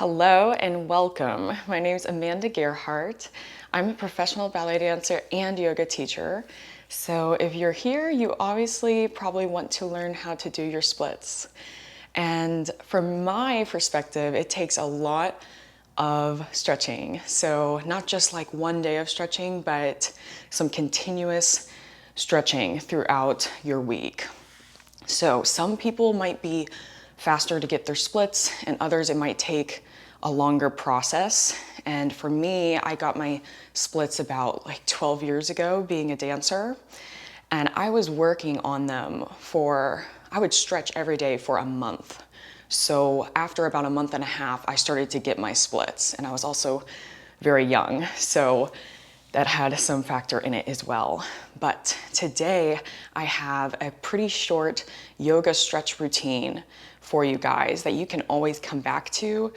Hello and welcome. My name is Amanda Gerhardt. I'm a professional ballet dancer and yoga teacher. So if you're here, you obviously probably want to learn how to do your splits. And from my perspective, it takes a lot of stretching. So not just like one day of stretching, but some continuous stretching throughout your week. So some people might be faster to get their splits, and others it might take a longer process. And for me, I got my splits about like 12 years ago being a dancer. And I was working on them I would stretch every day for a month. So after about a month and a half, I started to get my splits. And I was also very young. So that had some factor in it as well. But today I have a pretty short yoga stretch routine for you guys that you can always come back to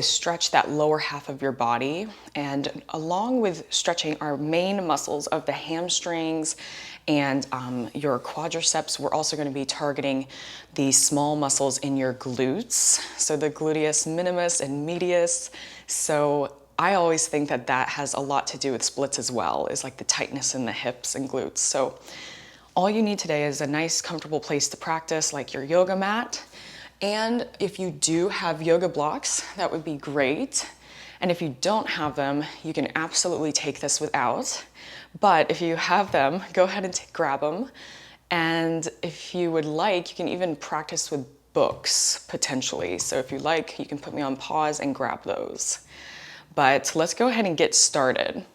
stretch that lower half of your body. And along with stretching our main muscles of the hamstrings and your quadriceps, we're also going to be targeting the small muscles in your glutes. So the gluteus minimus and medius. So I always think that that has a lot to do with splits as well, is like the tightness in the hips and glutes. So all you need today is a nice, comfortable place to practice, like your yoga mat. And if you do have yoga blocks, that would be great. And if you don't have them, you can absolutely take this without. But if you have them, go ahead and grab them. And if you would like, you can even practice with books, potentially. So if you like, you can put me on pause and grab those. But let's go ahead and get started.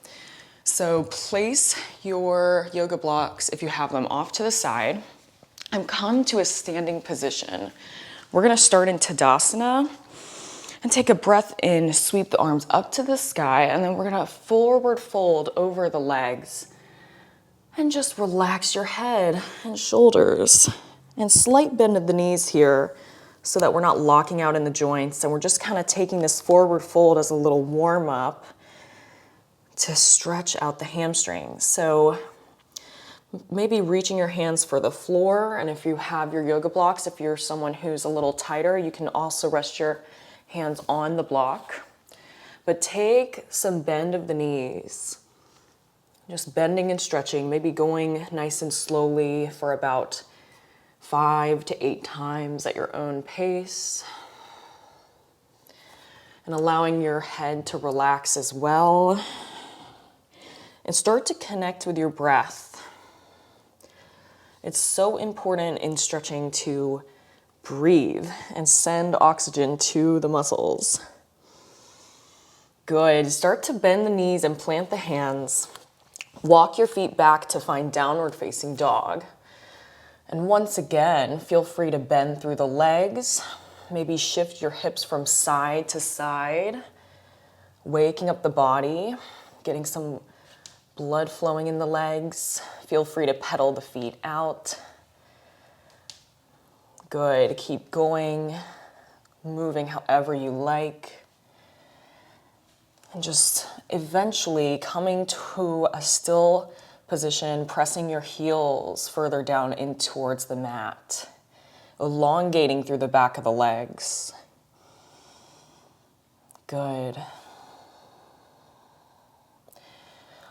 So place your yoga blocks, if you have them, off to the side and come to a standing position. We're gonna start in Tadasana and take a breath in, sweep the arms up to the sky, and then we're gonna forward fold over the legs and just relax your head and shoulders and slight bend of the knees here so that we're not locking out in the joints, and we're just kind of taking this forward fold as a little warm up to stretch out the hamstrings. So maybe reaching your hands for the floor, and if you have your yoga blocks, if you're someone who's a little tighter, you can also rest your hands on the block. But take some bend of the knees, just bending and stretching, maybe going nice and slowly for about 5 to 8 times at your own pace. And allowing your head to relax as well. And start to connect with your breath. It's so important in stretching to breathe and send oxygen to the muscles. Good. Start to bend the knees and plant the hands. Walk your feet back to find downward facing dog. And once again, feel free to bend through the legs. Maybe shift your hips from side to side, waking up the body, getting some blood flowing in the legs. Feel free to pedal the feet out. Good. Keep going, moving however you like. And just eventually coming to a still position, pressing your heels further down in towards the mat, elongating through the back of the legs. Good.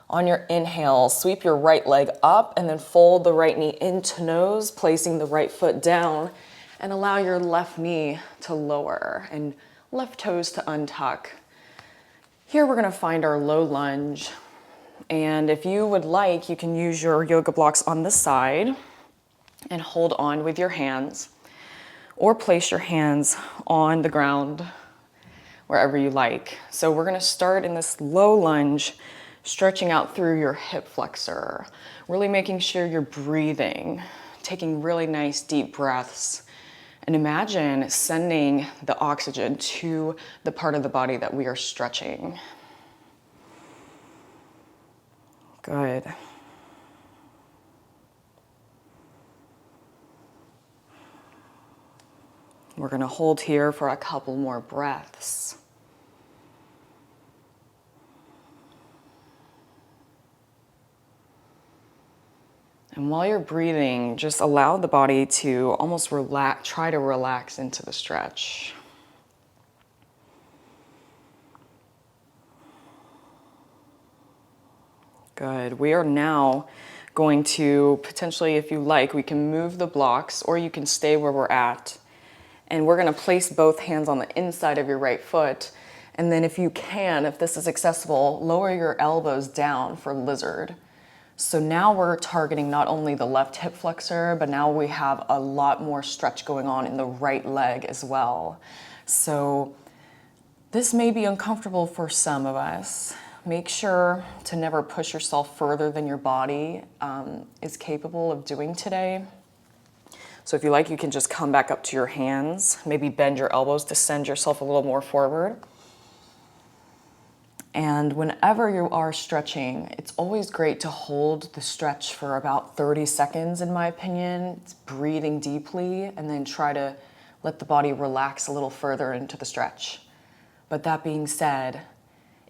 On your inhale, sweep your right leg up and then fold the right knee into nose, placing the right foot down, and allow your left knee to lower and left toes to untuck. Here we're gonna find our low lunge. And if you would like, you can use your yoga blocks on the side and hold on with your hands, or place your hands on the ground wherever you like. So we're gonna start in this low lunge, stretching out through your hip flexor, really making sure you're breathing, taking really nice deep breaths, and imagine sending the oxygen to the part of the body that we are stretching. Good. We're going to hold here for a couple more breaths. And while you're breathing, just allow the body to almost relax, try to relax into the stretch. Good. We are now going to potentially, if you like, we can move the blocks or you can stay where we're at. And we're gonna place both hands on the inside of your right foot. And then if you can, if this is accessible, lower your elbows down for lizard. So now we're targeting not only the left hip flexor, but now we have a lot more stretch going on in the right leg as well. So this may be uncomfortable for some of us. Make sure to never push yourself further than your body is capable of doing today. So if you like, you can just come back up to your hands, maybe bend your elbows to send yourself a little more forward. And whenever you are stretching, it's always great to hold the stretch for about 30 seconds, in my opinion. It's breathing deeply and then try to let the body relax a little further into the stretch. But that being said,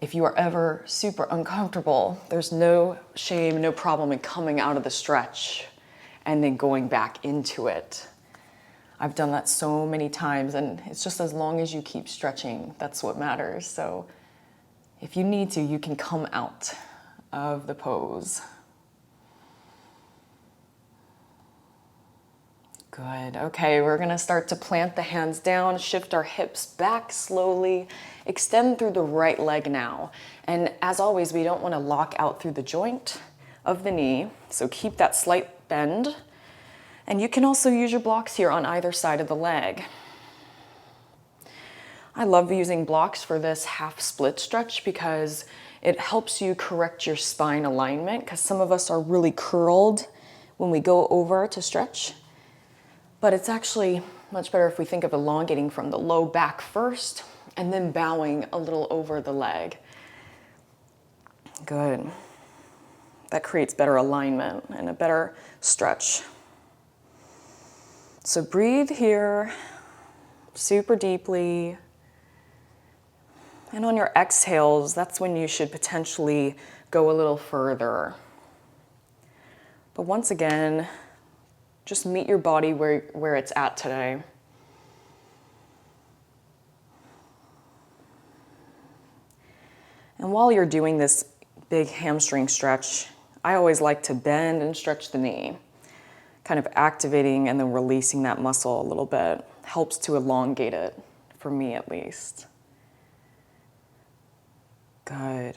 if you are ever super uncomfortable, there's no shame, no problem in coming out of the stretch and then going back into it. I've done that so many times, and it's just as long as you keep stretching, that's what matters. So if you need to, you can come out of the pose. Good. Okay, we're gonna start to plant the hands down, shift our hips back slowly, extend through the right leg now. And as always, we don't wanna lock out through the joint of the knee, so keep that slight bend. And you can also use your blocks here on either side of the leg. I love using blocks for this half split stretch because it helps you correct your spine alignment, because some of us are really curled when we go over to stretch. But it's actually much better if we think of elongating from the low back first and then bowing a little over the leg. Good. That creates better alignment and a better stretch. So breathe here super deeply. And on your exhales, that's when you should potentially go a little further. But once again, just meet your body where it's at today. And while you're doing this big hamstring stretch, I always like to bend and stretch the knee, kind of activating and then releasing that muscle a little bit. Helps to elongate it, for me at least. Good.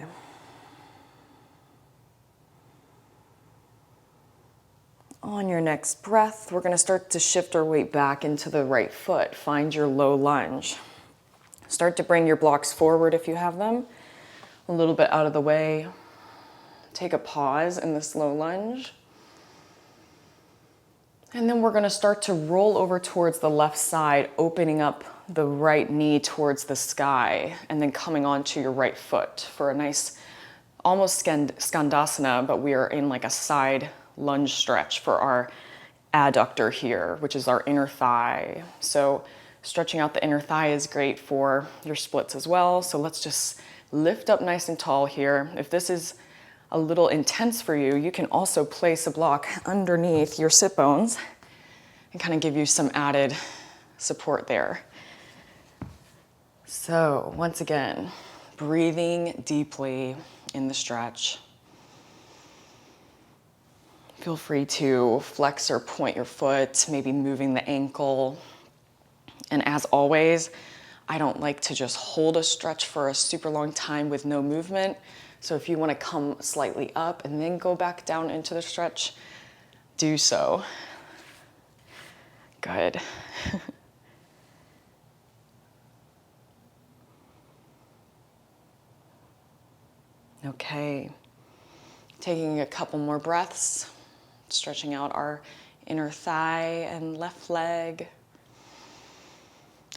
On your next breath, we're going to start to shift our weight back into the right foot. Find your low lunge. Start to bring your blocks forward if you have them, a little bit out of the way. Take a pause in this low lunge. And then we're going to start to roll over towards the left side, opening up the right knee towards the sky, and then coming onto your right foot for a nice, almost Skandasana, but we are in like a side lunge stretch for our adductor here, which is our inner thigh. So stretching out the inner thigh is great for your splits as well. So let's just lift up nice and tall here. If this is a little intense for you, you can also place a block underneath your sit bones and kind of give you some added support there. So once again, breathing deeply in the stretch. Feel free to flex or point your foot, maybe moving the ankle. And as always, I don't like to just hold a stretch for a super long time with no movement. So if you want to come slightly up and then go back down into the stretch, do so. Good. Okay. Taking a couple more breaths. Stretching out our inner thigh and left leg.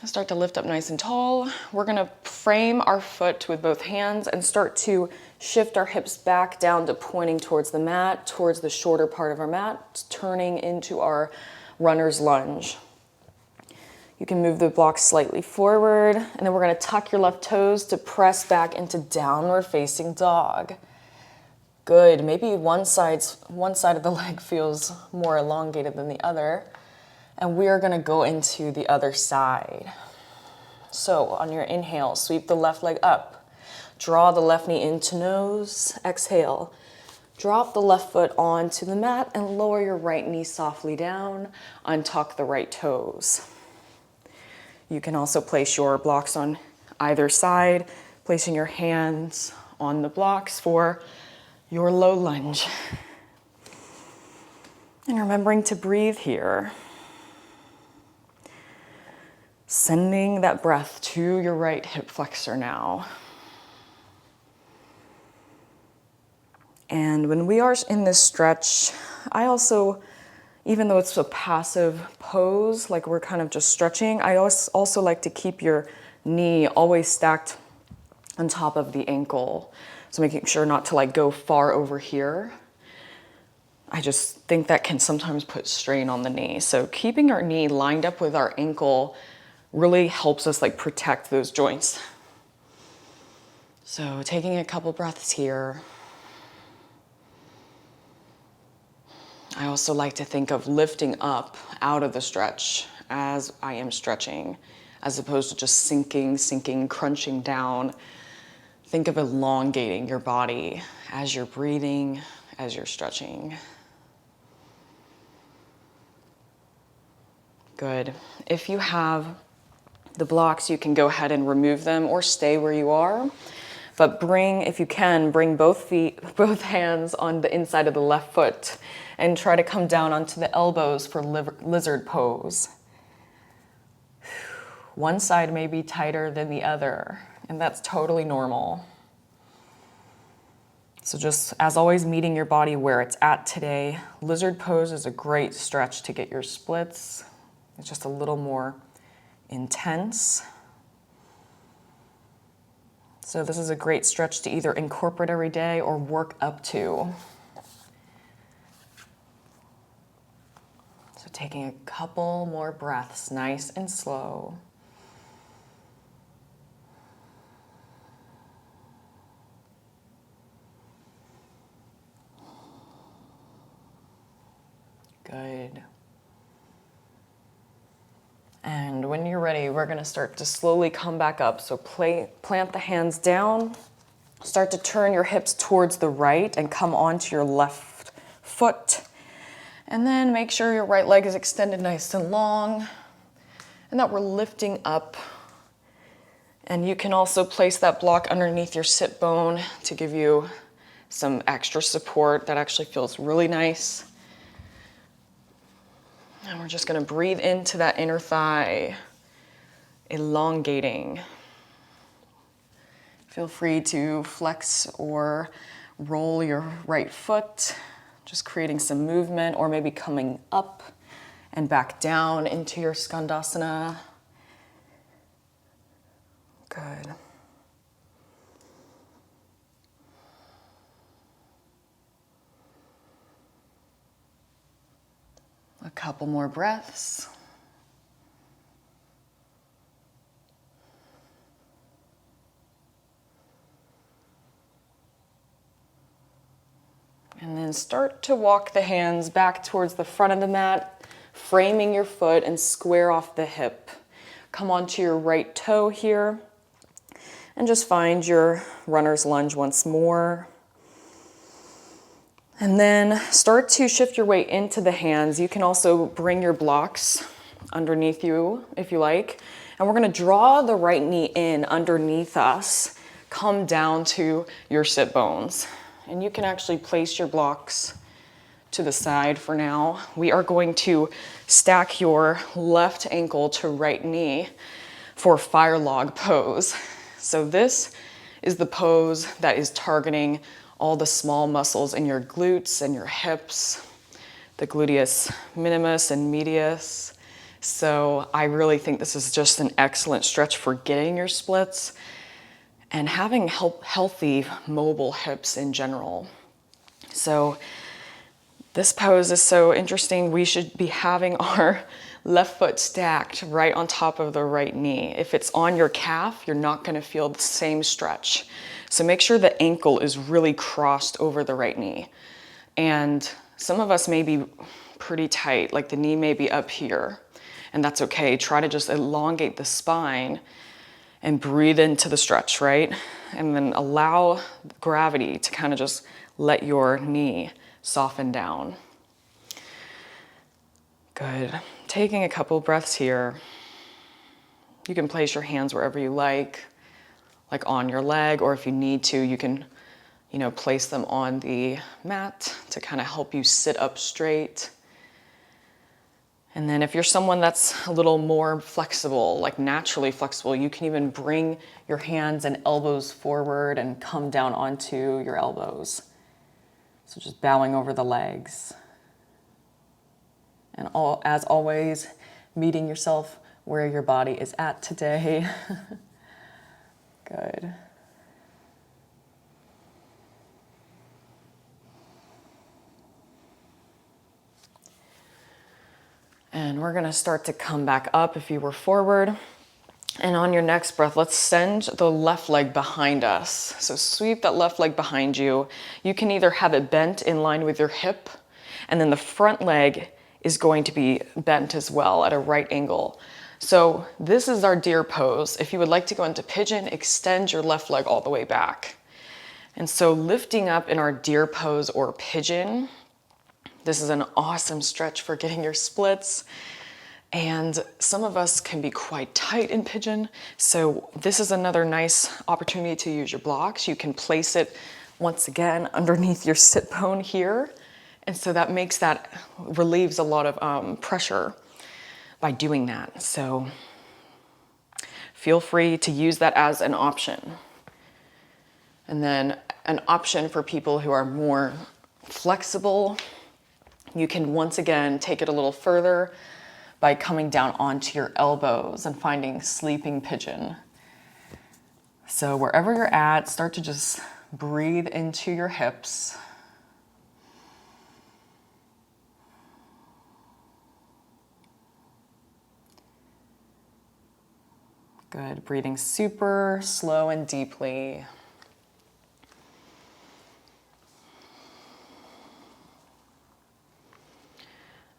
Start to lift up nice and tall. We're gonna frame our foot with both hands and start to shift our hips back down to pointing towards the mat, towards the shorter part of our mat, turning into our runner's lunge. You can move the block slightly forward, and then we're gonna tuck your left toes to press back into downward facing dog. Good, maybe one side of the leg feels more elongated than the other. And we are gonna go into the other side. So on your inhale, sweep the left leg up. Draw the left knee into nose. Exhale, Drop the left foot onto the mat and lower your right knee softly down. Untuck the right toes. You can also place your blocks on either side, placing your hands on the blocks for your low lunge. And remembering to breathe here. Sending that breath to your right hip flexor now. And when we are in this stretch, I also, even though it's a passive pose, like we're kind of just stretching, I also like to keep your knee always stacked on top of the ankle. So making sure not to like go far over here. I just think that can sometimes put strain on the knee. So keeping our knee lined up with our ankle really helps us like protect those joints. So taking a couple breaths here. I also like to think of lifting up out of the stretch as I am stretching, as opposed to just sinking, crunching down. Think of elongating your body as you're breathing, as you're stretching. Good. If you have the blocks, you can go ahead and remove them or stay where you are. But if you can, bring both hands on the inside of the left foot and try to come down onto the elbows for lizard pose. One side may be tighter than the other, and that's totally normal. So just, as always, meeting your body where it's at today. Lizard pose is a great stretch to get your splits. It's just a little more intense. So this is a great stretch to either incorporate every day or work up to. So taking a couple more breaths, nice and slow. Good. And when you're ready, we're going to start to slowly come back up. So plant the hands down. Start to turn your hips towards the right and come onto your left foot. And then make sure your right leg is extended nice and long and that we're lifting up. And you can also place that block underneath your sit bone to give you some extra support. That actually feels really nice. And we're just going to breathe into that inner thigh, elongating. Feel free to flex or roll your right foot, just creating some movement, or maybe coming up and back down into your Skandasana. Good. A couple more breaths. And then start to walk the hands back towards the front of the mat, framing your foot and square off the hip. Come onto your right toe here and just find your runner's lunge once more. And then start to shift your weight into the hands. You can also bring your blocks underneath you if you like. And we're going to draw the right knee in underneath us. Come down to your sit bones. And you can actually place your blocks to the side for now. We are going to stack your left ankle to right knee for fire log pose. So this is the pose that is targeting all the small muscles in your glutes and your hips, the gluteus minimus and medius. So I really think this is just an excellent stretch for getting your splits and having healthy mobile hips in general. So this pose is so interesting. We should be having our left foot stacked right on top of the right knee. If it's on your calf, you're not going to feel the same stretch. So make sure the ankle is really crossed over the right knee. And some of us may be pretty tight, like the knee may be up here, and that's okay. Try to just elongate the spine and breathe into the stretch, right? And then allow gravity to kind of just let your knee soften down. Good. Taking a couple breaths here. You can place your hands wherever you like on your leg, or if you need to, you can, place them on the mat to kind of help you sit up straight. And then if you're someone that's a little more flexible, like naturally flexible, you can even bring your hands and elbows forward and come down onto your elbows. So just bowing over the legs. And as always, meeting yourself where your body is at today. Good. And we're gonna start to come back up if you were forward. And on your next breath, let's send the left leg behind us. So sweep that left leg behind you. You can either have it bent in line with your hip, and then the front leg is going to be bent as well at a right angle. So this is our deer pose. If you would like to go into pigeon, extend your left leg all the way back. And so lifting up in our deer pose or pigeon, this is an awesome stretch for getting your splits. And some of us can be quite tight in pigeon. So this is another nice opportunity to use your blocks. You can place it once again underneath your sit bone here. And so that relieves a lot of pressure by doing that. So feel free to use that as an option. And then an option for people who are more flexible, you can once again take it a little further by coming down onto your elbows and finding sleeping pigeon. So wherever you're at, start to just breathe into your hips. Good, breathing super slow and deeply.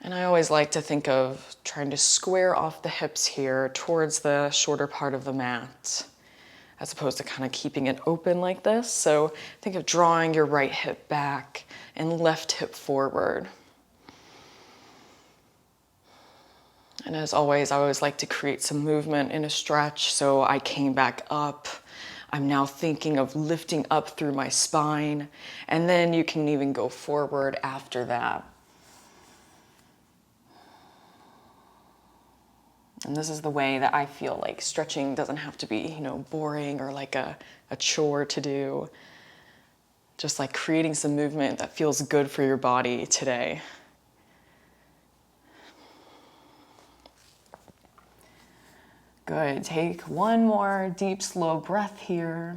And I always like to think of trying to square off the hips here towards the shorter part of the mat, as opposed to kind of keeping it open like this. So think of drawing your right hip back and left hip forward. And as always, I always like to create some movement in a stretch. So I came back up. I'm now thinking of lifting up through my spine. And then you can even go forward after that. And this is the way that I feel like stretching doesn't have to be, boring or like a chore to do. Just like creating some movement that feels good for your body today. Good, take one more deep, slow breath here.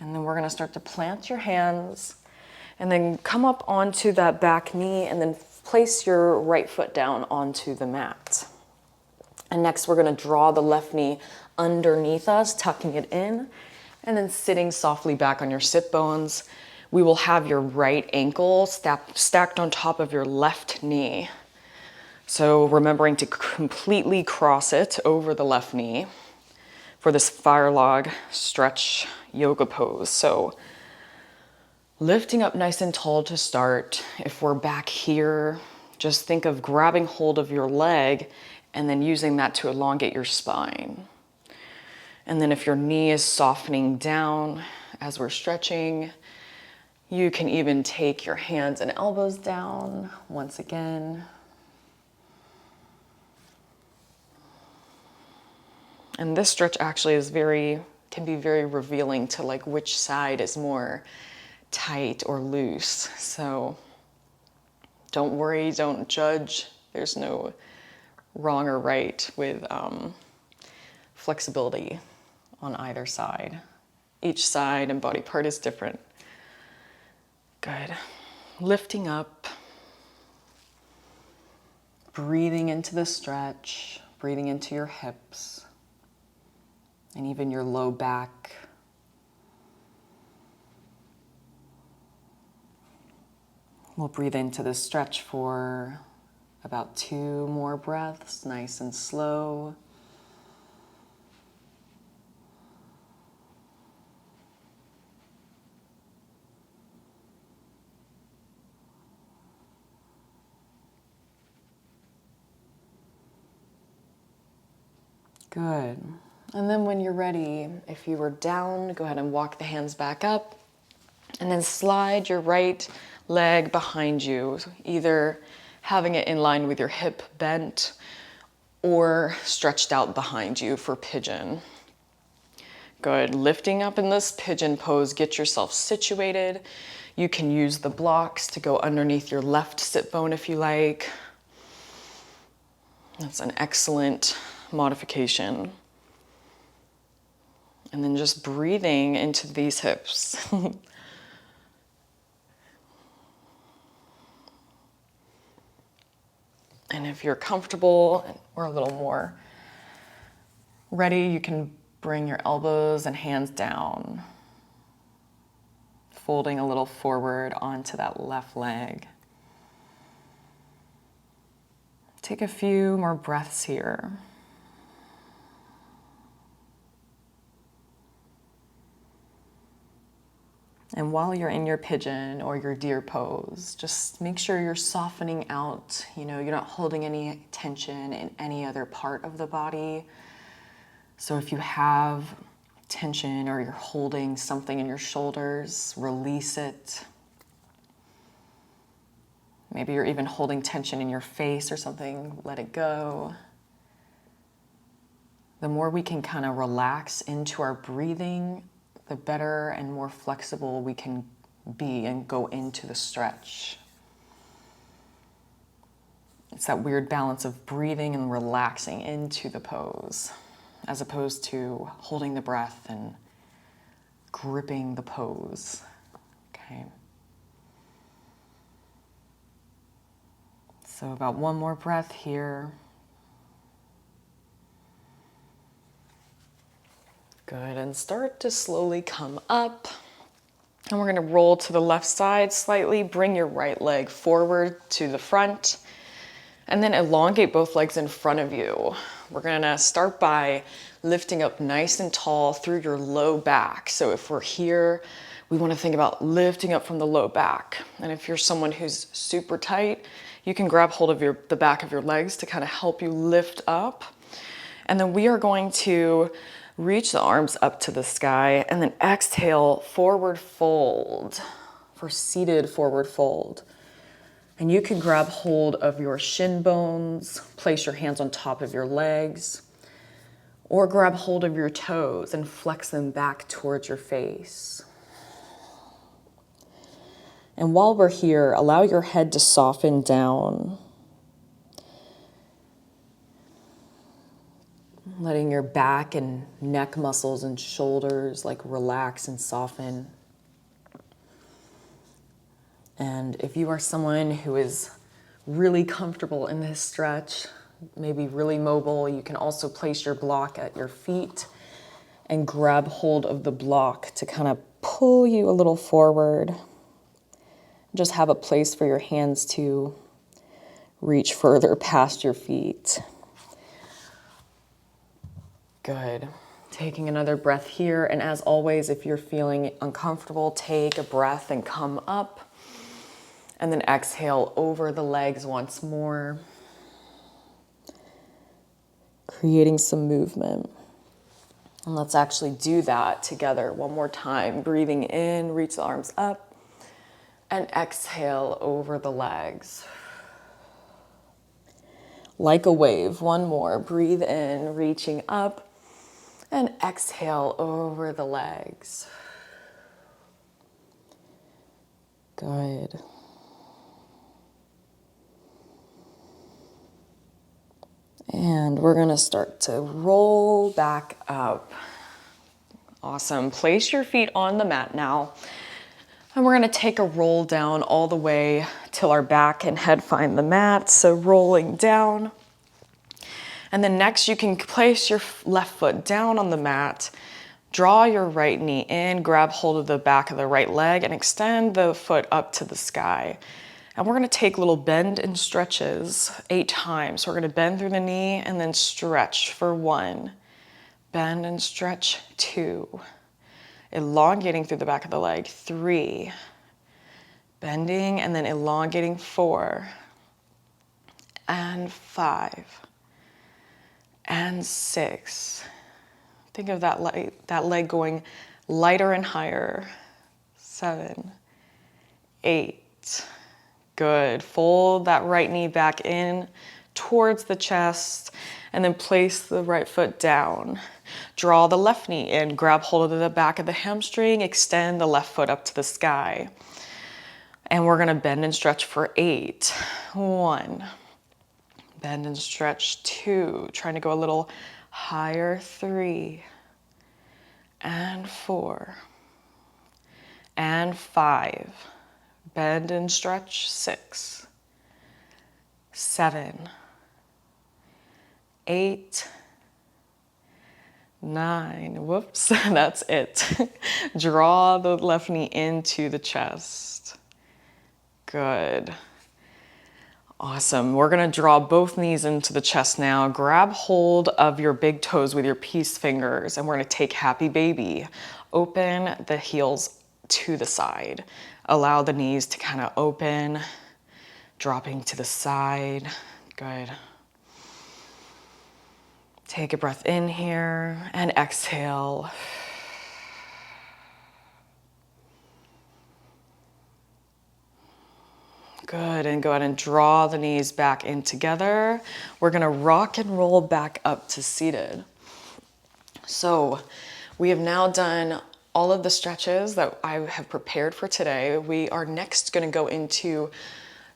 And then we're gonna start to plant your hands and then come up onto that back knee and then place your right foot down onto the mat. And next we're gonna draw the left knee underneath us, tucking it in, and then sitting softly back on your sit bones. We will have your right ankle stacked on top of your left knee. So remembering to completely cross it over the left knee for this fire log stretch yoga pose. So lifting up nice and tall to start. If we're back here, just think of grabbing hold of your leg and then using that to elongate your spine. And then if your knee is softening down as we're stretching, you can even take your hands and elbows down once again. And this stretch actually can be very revealing to like which side is more tight or loose. So don't worry, don't judge. There's no wrong or right with flexibility on either side. Each side and body part is different. Good. Lifting up, breathing into the stretch, breathing into your hips and even your low back. We'll breathe into the stretch for about 2 more breaths, nice and slow. Good. And then when you're ready, if you were down, go ahead and walk the hands back up and then slide your right leg behind you, either having it in line with your hip bent or stretched out behind you for pigeon. Good. Lifting up in this pigeon pose, get yourself situated. You can use the blocks to go underneath your left sit bone if you like. That's an excellent modification. And then just breathing into these hips. And if you're comfortable or a little more ready, you can bring your elbows and hands down, folding a little forward onto that left leg. Take a few more breaths here. And while you're in your pigeon or your deer pose, just make sure you're softening out. You're not holding any tension in any other part of the body. So if you have tension or you're holding something in your shoulders, release it. Maybe you're even holding tension in your face or something, let it go. The more we can kind of relax into our breathing, the better and more flexible we can be and go into the stretch. It's that weird balance of breathing and relaxing into the pose, as opposed to holding the breath and gripping the pose. Okay. So about one more breath here. Good, and start to slowly come up. And we're gonna roll to the left side slightly, bring your right leg forward to the front, and then elongate both legs in front of you. We're gonna start by lifting up nice and tall through your low back. So if we're here, we wanna think about lifting up from the low back. And if you're someone who's super tight, you can grab hold of the back of your legs to kind of help you lift up. And then we are going to reach the arms up to the sky and then exhale, forward fold for seated forward fold. And you can grab hold of your shin bones, place your hands on top of your legs, or grab hold of your toes and flex them back towards your face. And while we're here, allow your head to soften down. Letting your back and neck muscles and shoulders relax and soften. And if you are someone who is really comfortable in this stretch, maybe really mobile, you can also place your block at your feet and grab hold of the block to kind of pull you a little forward. Just have a place for your hands to reach further past your feet. Good. Taking another breath here. And as always, if you're feeling uncomfortable, take a breath and come up. And then exhale over the legs once more. Creating some movement. And let's actually do that together one more time. Breathing in, reach the arms up. And exhale over the legs. Like a wave, one more. Breathe in, reaching up. And exhale over the legs. Good. And we're going to start to roll back up. Awesome. Place your feet on the mat now. And we're going to take a roll down all the way till our back and head find the mat. So rolling down. And then next you can place your left foot down on the mat, draw your right knee in, grab hold of the back of the right leg and extend the foot up to the sky. And we're gonna take little bend and stretches 8 times. So we're gonna bend through the knee and then stretch for 1. Bend and stretch 2. Elongating through the back of the leg, 3. Bending and then elongating, 4. And 5. and 6. Think of that leg going lighter and higher. 7, 8. Good. Fold that right knee back in towards the chest and then place the right foot down. Draw the left knee in, grab hold of the back of the hamstring, extend the left foot up to the sky. And we're gonna bend and stretch for 8. 1. Bend and stretch 2. Trying to go a little higher. 3. And 4. And 5. Bend and stretch. 6. 7. 8. 9. Whoops, that's it. Draw the left knee into the chest. Good. Awesome. We're going to draw both knees into the chest now. Grab hold of your big toes with your peace fingers, and we're going to take happy baby. Open the heels to the side. Allow the knees to kind of open, dropping to the side. Good. Take a breath in here and exhale. Good, and go ahead and draw the knees back in together. We're gonna rock and roll back up to seated. So we have now done all of the stretches that I have prepared for today. We are next gonna go into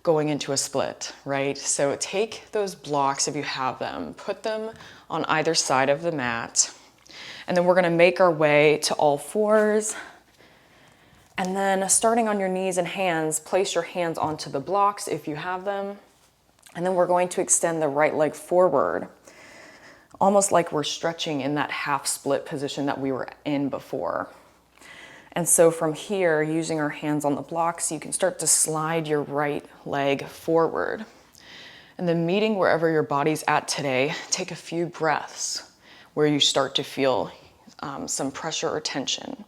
going into a split, right? So take those blocks if you have them, put them on either side of the mat, and then we're gonna make our way to all fours. And then starting on your knees and hands, place your hands onto the blocks if you have them. And then we're going to extend the right leg forward, almost like we're stretching in that half split position that we were in before. And so from here, using our hands on the blocks, you can start to slide your right leg forward. And then meeting wherever your body's at today, take a few breaths where you start to feel some pressure or tension.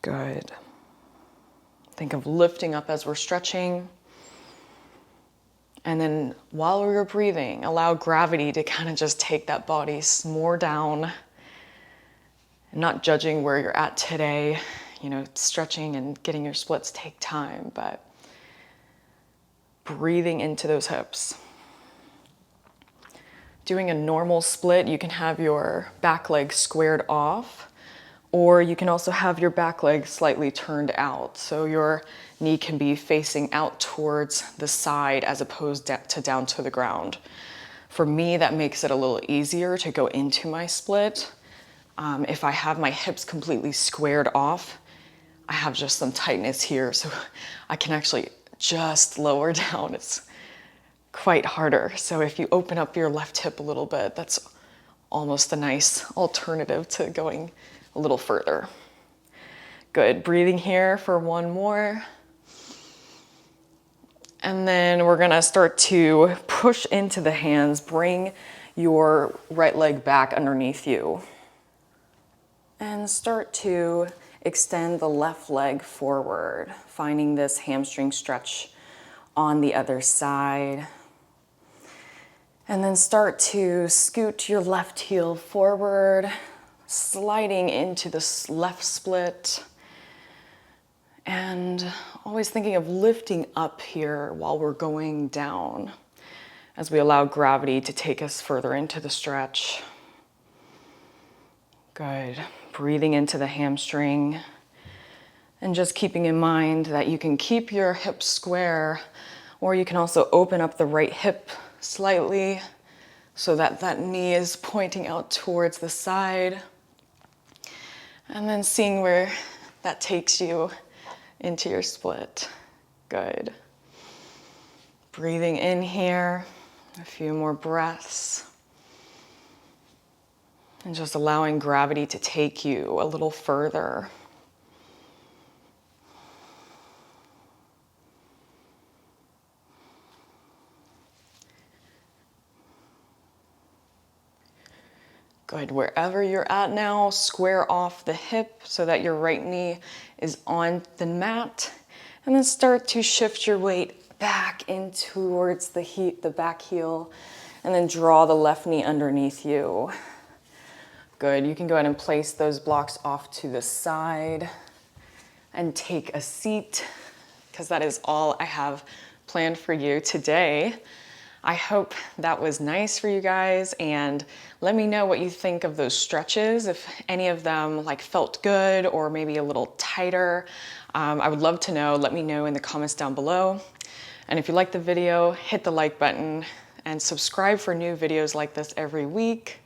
Good. Think of lifting up as we're stretching. And then while we're breathing, allow gravity to kind of just take that body more down. Not judging where you're at today. You know, stretching and getting your splits take time, but breathing into those hips. Doing a normal split, you can have your back leg squared off, or you can also have your back leg slightly turned out. So your knee can be facing out towards the side as opposed to down to the ground. For me, that makes it a little easier to go into my split. If I have my hips completely squared off, I have just some tightness here, so I can actually just lower down. It's quite harder. So if you open up your left hip a little bit, that's almost a nice alternative to going a little further. Good, breathing here for one more. And then we're gonna start to push into the hands, bring your right leg back underneath you. And start to extend the left leg forward, finding this hamstring stretch on the other side. And then start to scoot your left heel forward, sliding into this left split. And always thinking of lifting up here while we're going down as we allow gravity to take us further into the stretch. Good. Breathing into the hamstring and just keeping in mind that you can keep your hips square, or you can also open up the right hip slightly so that that knee is pointing out towards the side, and then seeing where that takes you into your split. Good. Breathing in here, a few more breaths. And just allowing gravity to take you a little further. Good, wherever you're at now, square off the hip so that your right knee is on the mat. And then start to shift your weight back in towards the back heel, and then draw the left knee underneath you. Good, you can go ahead and place those blocks off to the side and take a seat, because that is all I have planned for you today. I hope that was nice for you guys, and let me know what you think of those stretches, if any of them felt good or maybe a little tighter. I would love to know. Let me know in the comments down below. And if you like the video, hit the like button and subscribe for new videos like this every week.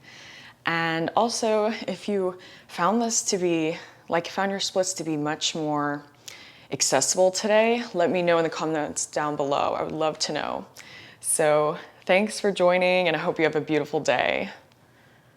And also, if you found this to be, found your splits to be much more accessible today, let me know in the comments down below. I would love to know. So thanks for joining, and I hope you have a beautiful day.